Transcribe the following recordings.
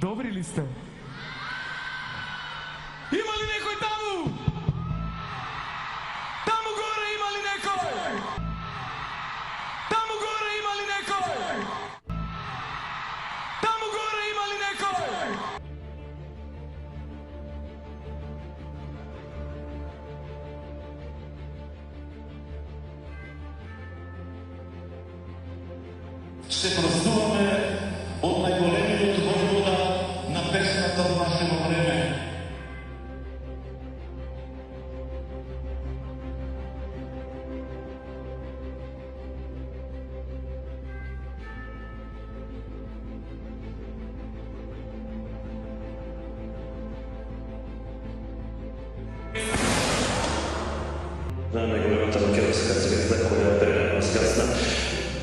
Добри ли сте? Има ли некој таму? Таму горе има ли некој? Таму горе има ли некој? Таму горе има ли некој? Ще празнуваме од најголемиот војвода на песната во нашето време. На најголемата македонска звезда која прерано згасна.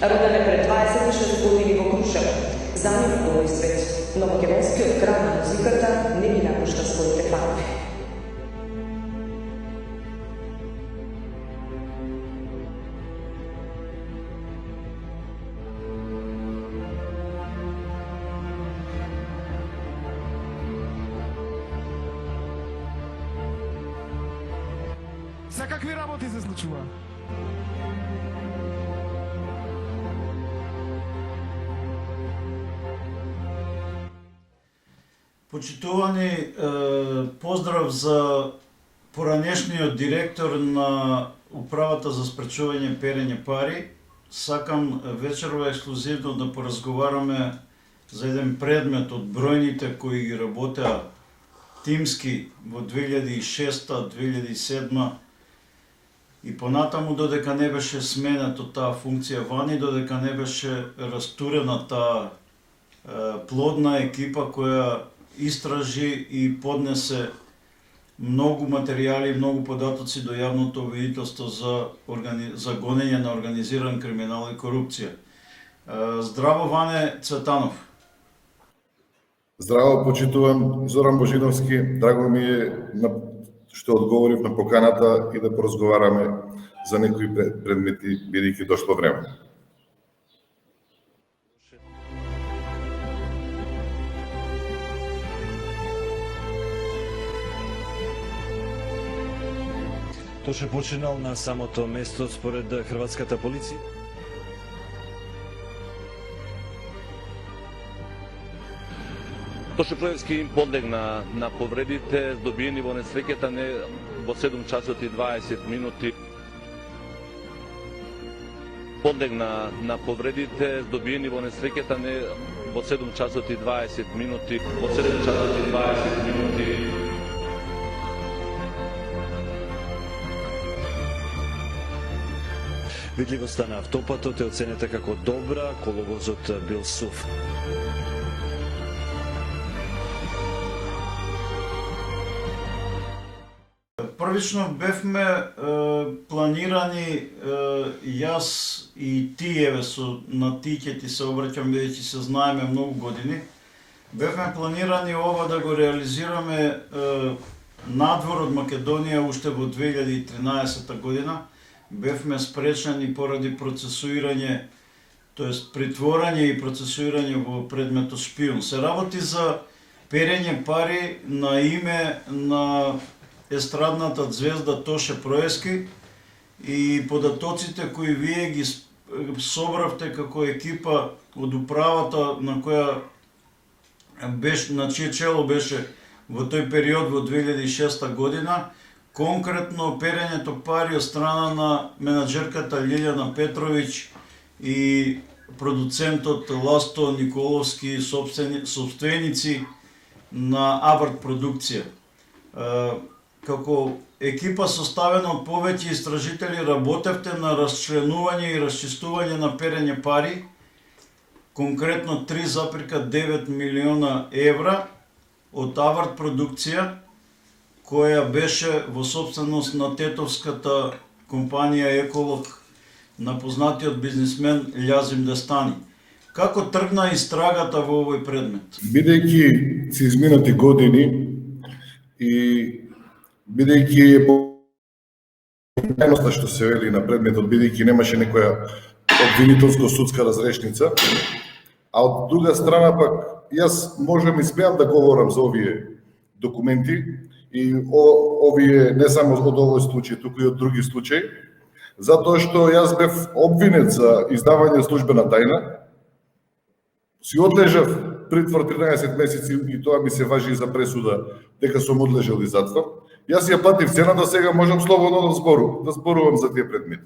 Роден е пред 26 години во Крушево. За нив нови свет, но македонскиот крал на музиката не ги напушта своите фанови. За какви работи се случува? Почитувани, поздрав за поранешниот директор на Управата за спречување перење пари. Сакам вечерва ексклузивно да поразговараме за еден предмет од бројните кои ги работеа тимски во 2006-2007 и понатаму додека не беше сменето таа функција вани, додека не беше растурена таа плодна екипа која истражи и поднесе многу материјали, многу податоци до јавното обвинителство за гонење на организиран криминал и корупција. Здраво, Ване Цветанов. Здраво, почитувам Зоран Божиновски. Драго ми е што одговорив на поканата и да поразговараме за некои предмети, бидејќи дошло време. Тоше починал на самото место според хрватската полиција. Тоше Проевски им подлегна на повредите добиени во несреќата во 7 часот и 20 минути. Подлегна на повредите добиени во несреќата во 7 часот и 20 минути. Во 7 часот и 20 минути. Видливоста на автопатот е оценета како добра, коловозот бил сув. Првично бевме планирани јас и ти, еве на ти ќе ти се обраќам бидејќи се знаеме многу години. Бевме планирани ова да го реализираме надвор од Македонија уште во 2013 година. Бевме спречени поради процесуирање, тоест притворање и процесуирање во предметот шпион. Се работи за перење пари на име на естрадната звезда Тоше Проевски и податоците кои вие ги собравте како екипа од управата на која беше, на чие чело беше во тој период во 2006 година, конкретно перењето пари од страна на менаџерката Лилјана Петровиќ и продуцентот Ласто Николовски, собственици на Абарт продукција. Како екипа составена од повеќе истражители работевте на расчленување и расчистување на перење пари, конкретно 3,9 милиона евра од Абарт продукција, која беше во собственост на тетовската компанија Еколог на познатиот бизнисмен Љазим Дестани. Како тргна истрагата во овој предмет? Бидејќи се изминати години и бидејќи е тајноста што се вели на предметот, бидејќи немаше некоја обвинителско-судска разрешница, а од друга страна пак јас можам и смеам да говорам за овие документи и овие не само од овој случај, туку и од други случаи, затоа што јас бев обвинет за издавање службена тајна, си одлежав притвор 13 месеци и тоа ми се важи и за пресуда дека сум одлежал и затвор. Јас ја платив цената, сега можам слободно да зборувам за тие предмети.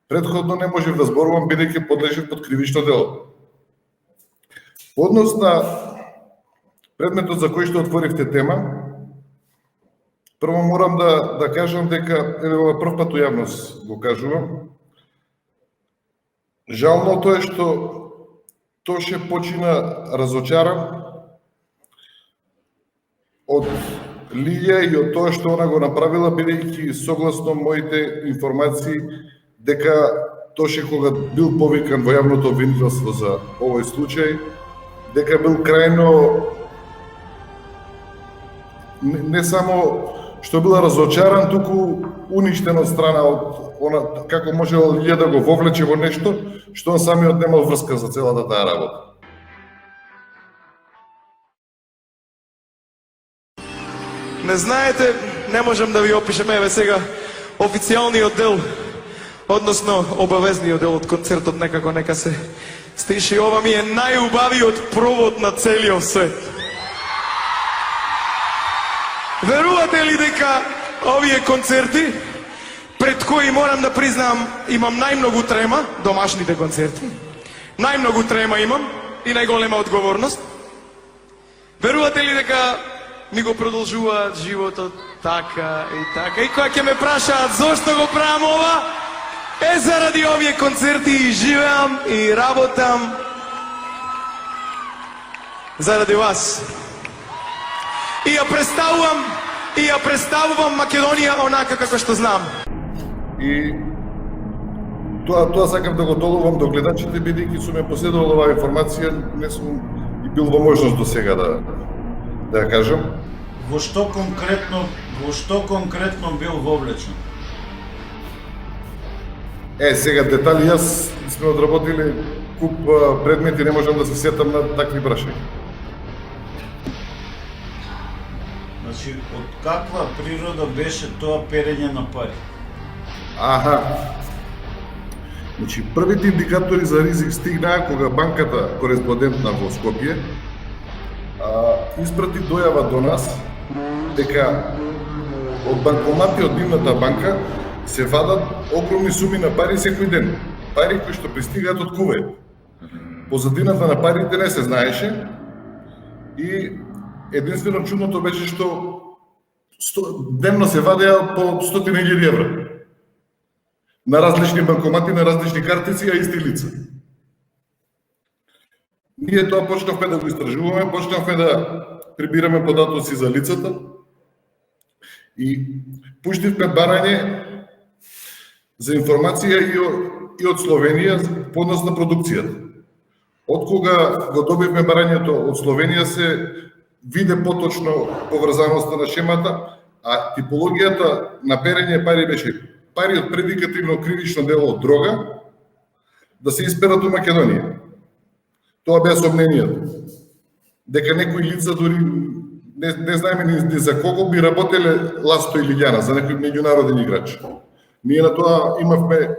Претходно не можев да зборувам бидејќи подлежев под кривично дело. По однос на предметот за кој што отворивте тема, прво морам да кажам дека еве прв пат у јавност го кажувам. Жалното е што Тоше почина разочаран од Лилја и од тоа што она го направила, бидејќи согласно моите информации дека Тоше кога бил повикан во јавното обвинителство за овој случај, дека бил крајно не само што била разочаран, туку уништен од страна од она како можела Лилја да го вовлече во нешто што он самиот немал врска за целата таа работа. Не знаете, не можам да ви опишем, еве сега официјалниот дел, односно обавезниот дел од концертот некако нека се стиши. Ова ми е најубавиот провод на целиот свет. Верувате ли дека овие концерти, пред кои морам да признам имам најмногу трема, домашните концерти, најмногу трема имам и најголема одговорност, верувате ли дека ми го продолжуваат животот така и така, и кога ќе ме прашаат зошто го правам ова, заради овие концерти и живеам и работам заради вас. И ја представувам Македонија онака како што знам. И тоа сакам да го доловам до гледачите, бидејќи сум ја поседувал оваа информација, не сум и бил во можност до сега да ја кажам. Во што конкретно бил вовлечен? Сега детали, јас сме одработили куп предмети, не можам да се сетам на такви прашања. Значи, од каква природа беше тоа перење на пари? Значи, првите индикатори за ризик стигнаа кога банката кореспондентна во Скопје испрати дојава до нас дека од банкомати од нивната банка се вадат огромни суми на пари секој ден. Пари кои што пристигаат од Кувејт. Позадината на парите не се знаеше и единствено чудното беше што дневно се вадеа по 100.000 евра. На различни банкомати, на различни картици, а исти лица. Ние тоа почнавме да го истражуваме, почнавме да прибираме податоци за лицата и пуштивме барање за информација и од Словенија по однос на продукцијата. Од кога го добивме барањето од Словенија се виде поточно поврзаноста на шемата, а типологијата на перење пари беше пари од предикативно кривично дело од дрога да се исперат у Македонија. Тоа беа сомненијата. Дека некои лица дури не знаеме ни за кого би работеле Ласто или Лиљана, за некој меѓународен играч. Ние на тоа имавме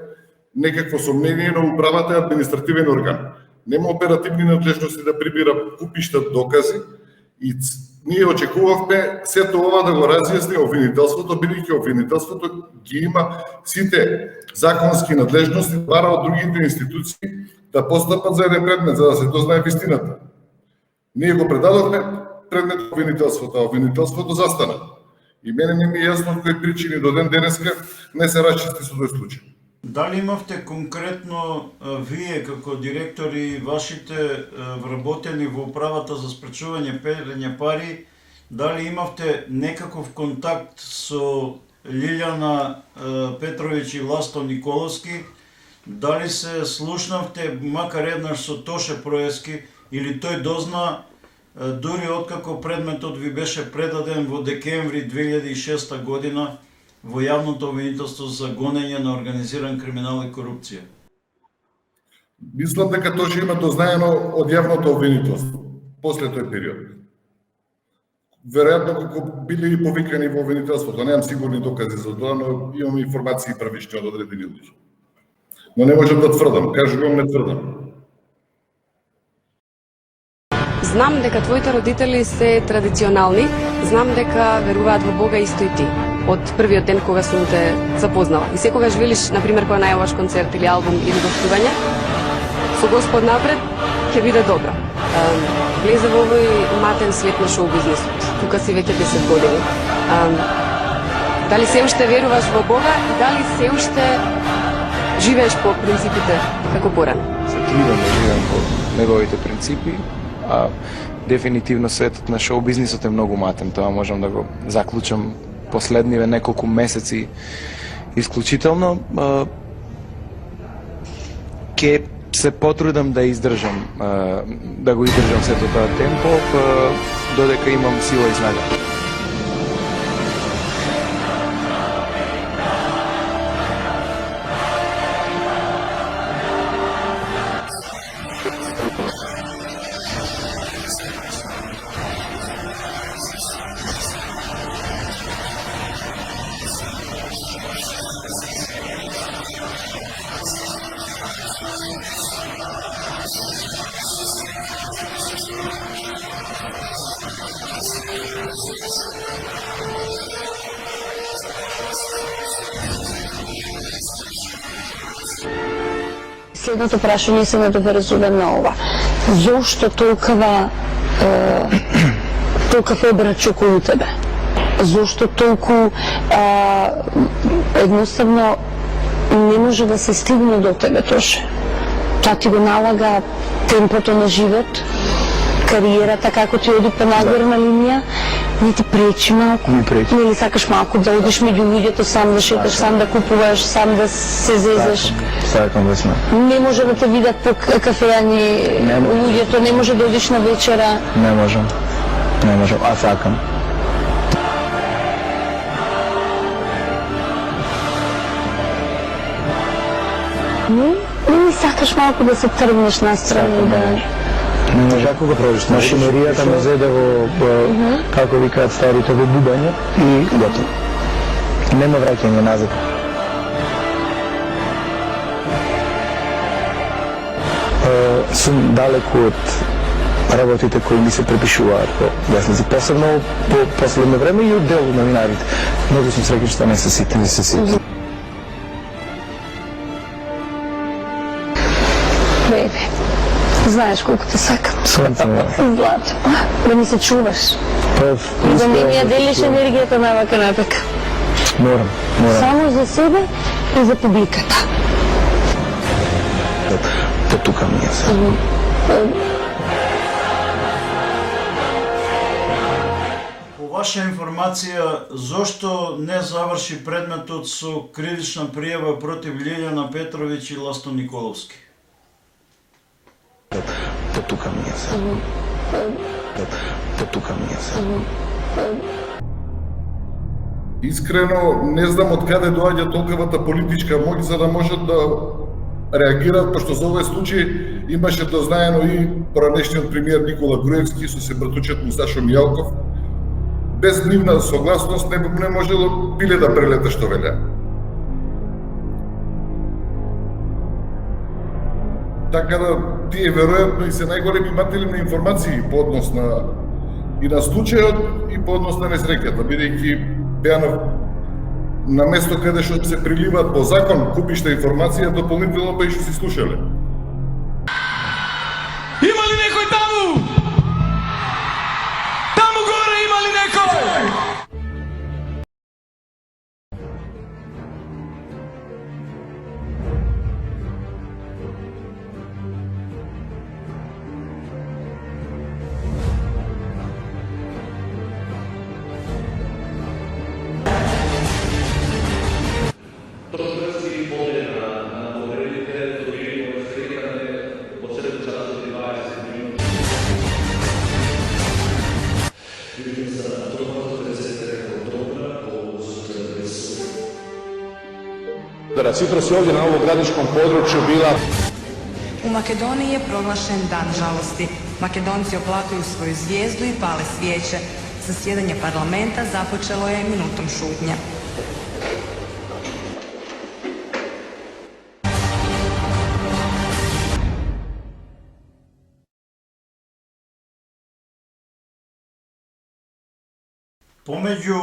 некакво сомнение, но управата е административен орган. Нема оперативни надлежности да прибира купишта докази и ние очекувавме сето ова да го разјасни обвинителството, бидејќи обвинителството ги има сите законски надлежности, бара од другите институции да постапат за еден предмет, за да се дознае вистината. Ние го предадовме предмет обвинителството, а обвинителството застана. И мене не ми е јасно од кои причини до ден денеска не се расчисти со тој случај. Дали имавте конкретно вие како директори и вашите вработени во управата за спречување перење пари, дали имавте некаков контакт со Лиљана Петровиќ и Власто Николовски? Дали се слушнавте макар еднаш со Тоше Проески или тој дозна дури откако предметот ви беше предаден во декември 2006 година во јавното обвинителство за гонење на организиран криминал и корупција? Мислам дека Тоше има дознаено од јавното обвинителство. после тој период. Веројатно како биле и повикани во обвинителството, немам сигурни докази за тоа, но имам информации првични од одредени луѓе. Но не можам да тврдам, кажувам, не тврдам. Знам дека твоите родители се традиционални, знам дека веруваат во Бога исто и ти. Од првиот ден кога сум те запознала. И секогаш велиш, например, кога најаваш концерт или албум или гостување, со Господ напред ќе биде добро. Влезе во овој матен свет на шоу-бизнисот. Тука си веќе 10 години. Дали се уште веруваш во Бога и дали се уште живееш по принципите како порано? Се трудам да живеам по неговите принципи, а дефинитивно светот на шоу-бизнисот е многу матен. Тоа можам да го заклучам последниве неколку месеци исклучително. Ке се потрудам да издржам, да го издржам сето тоа темпо, додека имам сила и снага. Следното прашање се надоврзува на ова. Зошто толкова обрачи околу тебе? Зошто толку едноставно не може да се стигне до тебе, Тоше? Тоа ти го налага темпото на живот, кариерата, како ти оди по нагорна линија, не ти пречи малку? Не пречи. Или сакаш малку да одиш меѓу луѓето, сам да шеташ, сам да купуваш, сам да се зезаш? Сакам да сме. Не може да те видат по кафејани луѓето, не може да одиш на вечера? Не можам, а сакам. Не сакаш малку да се тргнеш настрани и да... Не може. Како го правиш? Машинеријата ме зеде во, како викаат старите, во бубање и готово. Нема враќање назад. Сум далеку од работите кои ми се препишуваат по весници, посебно по последно време и од дел новинарите. Многу сум среќен што не се сите. Бебе, знаеш колку те сакам. Злато, да ми се чуваш. И да не ми ја делиш енергијата на вака натака. Морам. Само за себе и за публиката. По тука ми е се. По ваша информација, зошто не заврши предметот со кривична пријава против Лилјана Петровиќ и Ласто Николовски? По тука ми е се. По тука ми е се. Искрено не знам од каде доаѓа толковата политичка моќ за да можат да реагираат, пошто за овој случај имаше дознаено и поранешниот премиер Никола Груевски со се братучет му Сашо Мијалков. Без нивна согласност не можело биле да прелета што велеа. Така да тие веројатно и се најголеми иматели на информации по однос на и на случајот и по однос на несреќата, бидејќи беа на место каде што се приливаат по закон купишта информација, дополнително па и што си слушале. Има ли некој таму? Таму горе има ли некој? Ситрос je ovdje na ovom gradiškom području bila... U Makedoniji je proglašen dan žalosti. Makedonci oplakuju svoju zvijezdu i pale svijeće. Zasjedanje parlamenta započelo je minutom šutnje. Помеѓу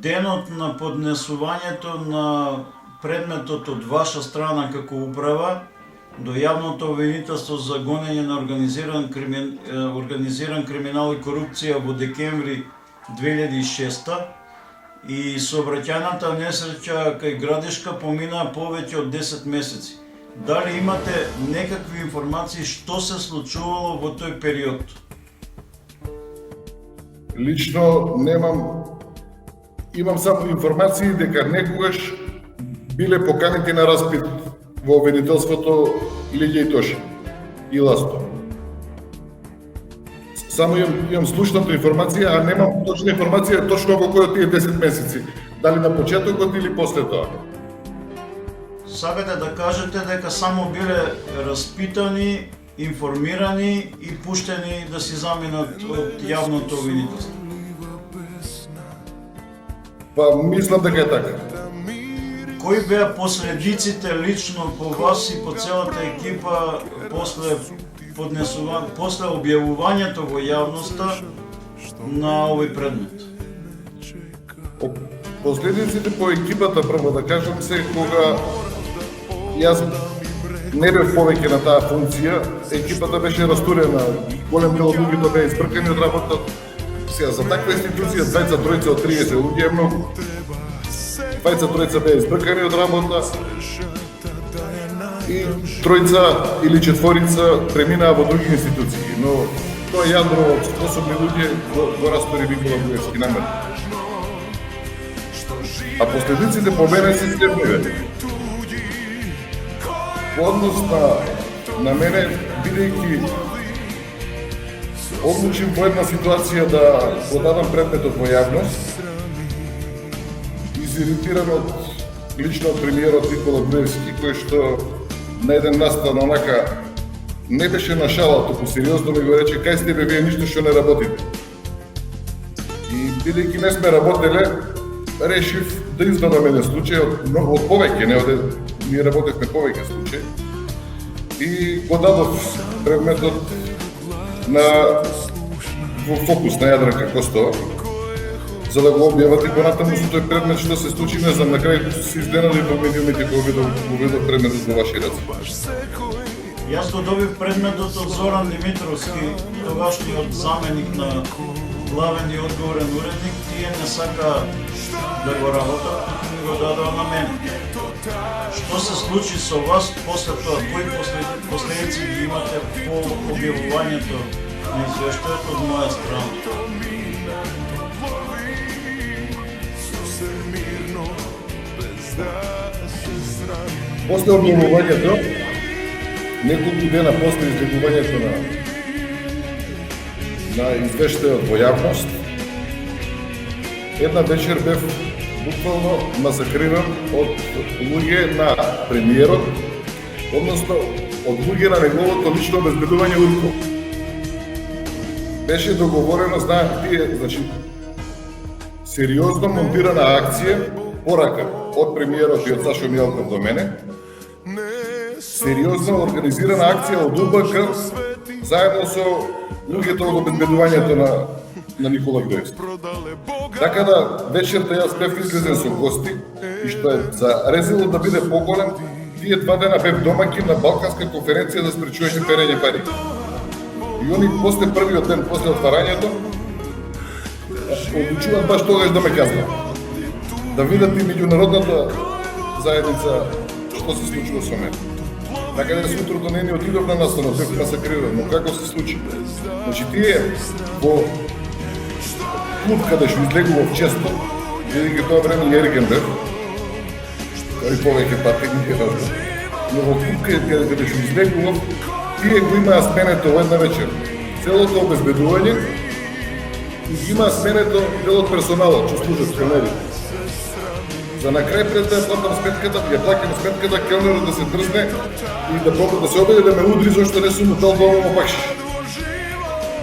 денот на поднесувањето на предметот од ваша страна како управа до јавното обвинителство за гонење на организиран криминал и корупција во декември 2006 и сообраќајната несреќа кај Градишка помина повеќе од 10 месеци. Дали имате некакви информации што се случувало во тој период? Лично имам само информации дека некогаш биле поканети на распит во обвинителството Лиѓа и Тоша и Ласто. Само имам слушната информација, а немам точна информација точно во кој од тие 10 месеци. Дали на почетокот или после тоа. Сакате да кажете дека само биле распитани, информирани и пуштени да си заминат од јавното обвинителство? Па мислам дека е така. Кои беа последиците лично по вас и по целата екипа после објавувањето во јавноста на овој предмет? Последиците по екипата, прво да кажам, се кога јас не бев повеќе на таа функција, екипата беше растурена, голем дел од луѓето беа избркани од работа. Сега, за таква институција, 2-3 од 30 луѓе е многу. 2-3 беа избркани од работа и 3 или 4 преминаа во други институции, но тоа јадро од способни луѓе го растори Никола Груевски намерно. А последиците по мене се следниве. По однос на мене, бидејќи одлучим по една ситуација да го дадам предметот во јавност, изиритиран од лично од премиерот Никола Груевски, кој што на еден настан онака не беше на шала, туку сериозно ми го рече: кај сте бе, вие ништо што не работите. И бидејќи не сме работеле, решив да извадам еден случај од повеќе, не од ние работевме повеќе случаи. И го дадов предметот во фокус на Јадранка Костова, за да го објават и понатаму со тој предмет што се случи, не знам, на крај се изненади во медиумите кога видов предметот во ваши раце. Јас го добив предметот од Зоран Димитровски, тогашниот заменик на главен и одговорен уредник. Тие не сака да го работат, ми го дадоа на мене. Што се случи со вас после тоа? Кои последици ги имате по објавувањето на извештајот од моја страна? После објавувањето, неколку дена после излегувањето на извештајот во јавност, една вечер бев буквално масакриран од луѓе на премиерот, односно од луѓе на неговото лично обезбедување Урко. Беше договорено, знаат тие, значи, сериозно монтирана акција, порака од премиерот и од Сашо Мијалков до мене, сериозно организирана акција од УБК заедно со луѓето од обезбедувањето на Никола Груевски. Така да вечерта јас бев излезен со гости и што е за резилот да биде поголем, тие 2 дена бев домаќин на Балканска конференција за спречување перење пари. И они после првиот ден, после отварањето, одлучуваат баш тогаш да ме казнат. Да видат и меѓународната заедница што се случува со мене. Така да сутрото не ни отидов на настанот, бев масакриран, но како се случи? Значи тие во клуб каде што излегував често, бидејќи тоа време Јериген бев, кој повеќе пати не е важно, но во клуб каде што излегував, тие го имаа сменето во една вечер. Целото обезбедување и ги имаа сменето дел од персоналот, што служат пионери. За на крај пред да ја платам сметката, ја плакам сметката, келнерот да се дрзне и да се обиде да ме удри зашто не сум му дал доволно бакшиш.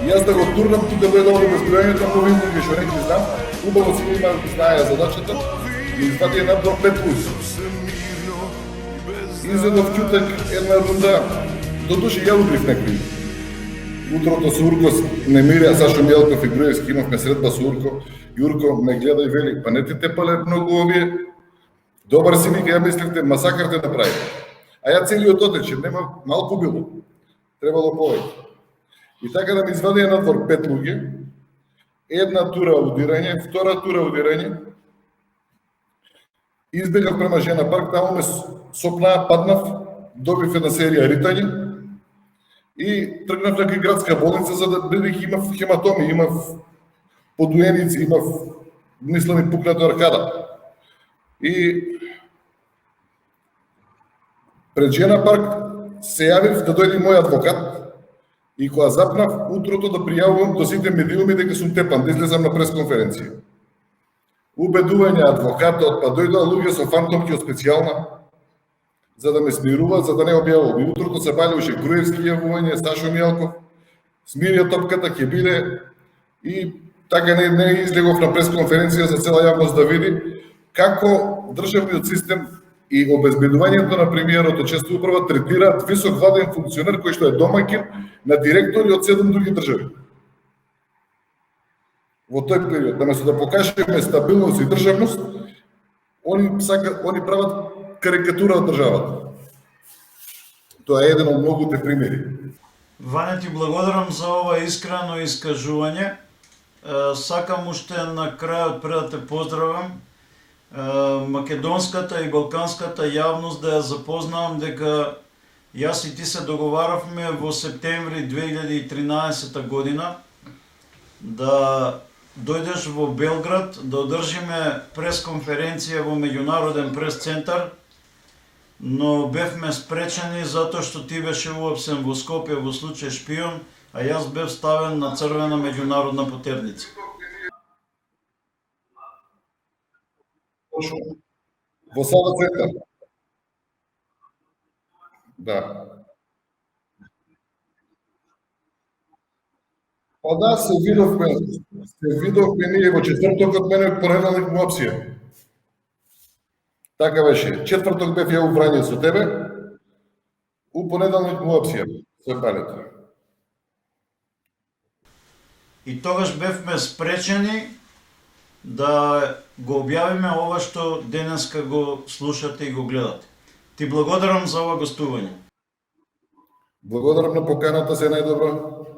И јас да го турнам тука дојде од обезбројањето, по винаги што не ги знам, убаво си има знаеа задачата и извади една до 5 луѓе. Изедов ќутек една рунда, до души ја убрив некои. Утрото со Урко не мирија, Сашо Мјелков и Груевски, имавме средба со Урко, Јурко ме гледа и вели, па не ти тепале многу овие, добар си вика, ја мисливте, масакар те направите. А ја целиот отече, нема малку било, требало повеќе. И така да ми извади на двор 5 луѓе, една тура аудирање, втора тура аудирање, избегав према Жена парк, таму ме сопнаа, паднав, добив една серија ритање и тргнав на градска болница за да бидејќи имав хематоми, имав подуеници, имав мислам и пукната аркада. И пред Жена парк се јавив да дојде мој адвокат и кога запнав утрото да пријавувам до сите медиуми дека сум тепан, да излезам на пресконференција. Убедување адвокатот, па дојдоа луѓе со фантомки од специјална, за да ме смируваат, за да не објавувам. И утрото се балише Груевски јавување, Сашо Мјелков, смирија топката ќе биде и така не излегов на пресконференција за цела јавност да види како државниот систем и обезбедувањето на премиерот од честа управа третираат висок владен функционер кој што е домаќин на директори од 7 други држави. Во тој период, наместо да покажеме стабилност и државност, они прават карикатура од државата. Тоа е еден од многуте примери. Ваня, ти благодарам за ова искрено искажување. Сакам уште на крајот пред да те поздравам македонската и балканската јавност да ја запознавам дека јас и ти се договаравме во септември 2013 година да дојдеш во Белград, да одржиме пресконференција во Меѓународен прес-центар, но бевме спречени затоа што ти беше уапсен во Скопје во случај шпион, а јас бев ставен на црвена меѓународна потерница. Во Сава центар. Да. Па да, се видовме ние во четвртокот, мене понеделник му опсија. Така беше. Четврток бев ја у Врање со тебе, у понеделник му опсија. Се палето. И тогаш бевме спречени да го објавиме ова што денеска го слушате и го гледате. Ти благодарам за ова гостување. Благодарам на поканата, се најдобро.